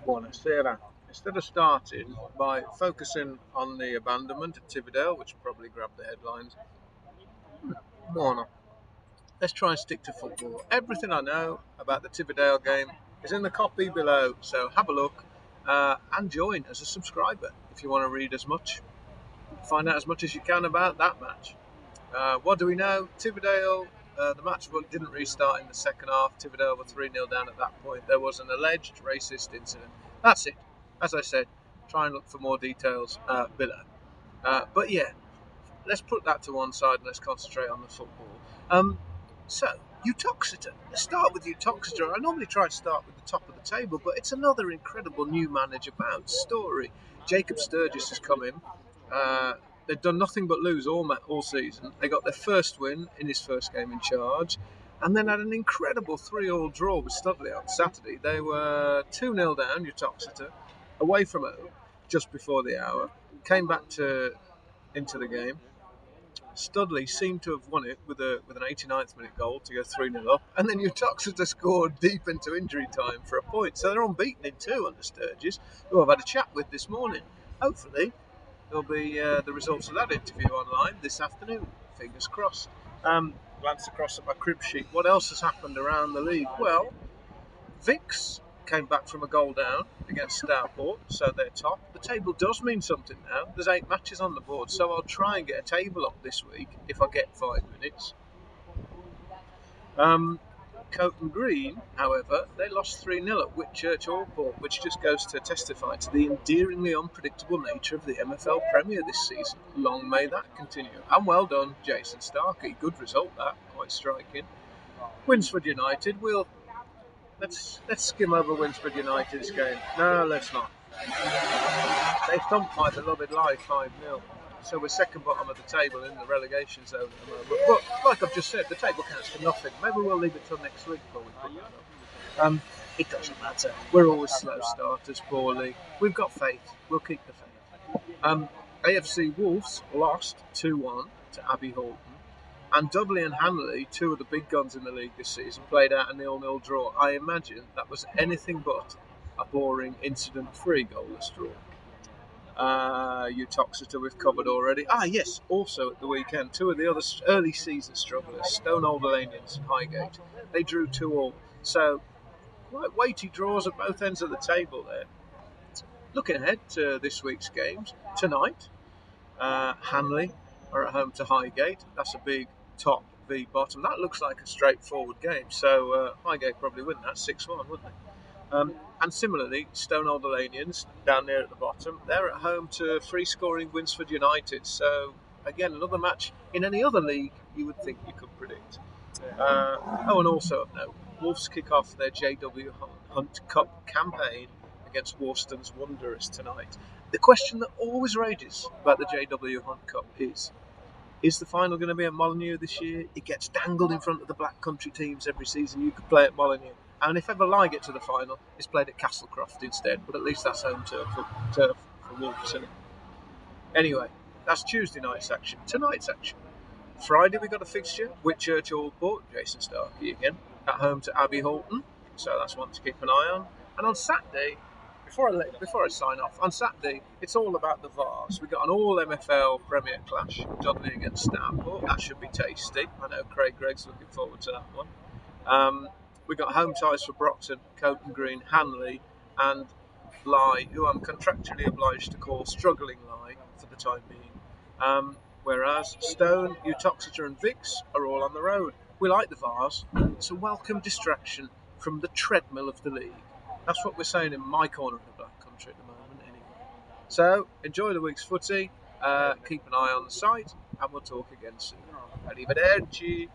Buonasera. Instead of starting by focusing on the abandonment at Tividale, which probably grabbed the headlines, buono. Let's try and stick to football. Everything I know about the Tividale game is in the copy below, so have a look and join as a subscriber if you want to read as much, find out as much as you can about that match. What do we know? Tividale, the match didn't restart in the second half. Tividale were 3-0 down at that point. There was an alleged racist incident. That's it. As I said, try and look for more details below. But yeah, let's put that to one side and let's concentrate on the football. So, Utoxeter. Let's start with Utoxeter. I normally try to start with the top of the table, but it's another incredible new manager bounce story. Jacob Sturgis has come in. They've done nothing but lose all season. They got their first win in his first game in charge, and then had an incredible 3-3 draw with Studley on Saturday. They were 2-0 down, Utoxeter, away from home just before the hour. Came back into the game. Studley seemed to have won it with an 89th minute goal to go 3-0 up, and then Utoxeter scored deep into injury time for a point. So they're unbeaten in two under Sturgis, who I've had a chat with this morning. Hopefully, there'll be the results of that interview online this afternoon. Fingers crossed. Glance across at my crib sheet. What else has happened around the league? Well, Vix came back from a goal down against Stourport, so they're top. The table does mean something now. There's 8 matches on the board, so I'll try and get a table up this week if I get 5 minutes. Coton Green, however, they lost 3-0 at Whitchurch Allport, which just goes to testify to the endearingly unpredictable nature of the MFL Premier this season. Long may that continue. And well done, Jason Starkey. Good result, that. Quite striking. Winsford United, let's skim over Winsford United's game. No, let's not. They thumped my beloved Live 5-0. So we're second bottom of the table in the relegation zone at the moment. But like I've just said, the table counts for nothing. Maybe we'll leave it till next week before we put that up. It doesn't matter. We're always slow starters, poorly. We've got faith. We'll keep the faith. AFC Wolves lost 2-1 to Abbey Horton. And Dudley and Hanley, two of the big guns in the league this season, played out a 0-0 draw. I imagine that was anything but a boring, incident-free goalless draw. Utoxeter we've covered already. Yes, also at the weekend, two of the other early season strugglers, Stone Old Alanians and Highgate. They drew 2-2. So, quite weighty draws at both ends of the table there. Looking ahead to this week's games, tonight, Hanley are at home to Highgate. That's a big top v bottom. That looks like a straightforward game. So Highgate probably win that 6-1, wouldn't they? And similarly, Stone Old Alanians down there at the bottom, they're at home to free-scoring Winsford United. So again, another match in any other league you would think you could predict. And also of note, Wolves kick off their JW Hunt Cup campaign against Worston's Wanderers tonight. The question that always rages about the JW Hunt Cup is the final going to be at Molyneux this year? It gets dangled in front of the Black Country teams every season. You could play at Molyneux. And if ever I get to the final, it's played at Castlecroft instead. But at least that's home turf for Wolves, isn't it? Anyway, that's Tuesday night's action. Tonight's action. Friday we got a fixture. Whitchurch Allport, Jason Starkey again, at home to Abbey Horton. So that's one to keep an eye on. And on Saturday, before I sign off, on Saturday, it's all about the VARs. We've got an all MFL Premier clash, Dudley against Stourport. That should be tasty. I know Craig Gregg's looking forward to that one. We've got home ties for Brockton, Coton Green, Hanley, and Lye, who I'm contractually obliged to call Struggling Lye for the time being. Whereas Stone, Utoxeter, and Vix are all on the road. We like the VARs. It's a welcome distraction from the treadmill of the league. That's what we're saying in my corner of the Black Country at the moment, anyway. So, enjoy the week's footy, keep an eye on the site, and we'll talk again soon. Arrivederci.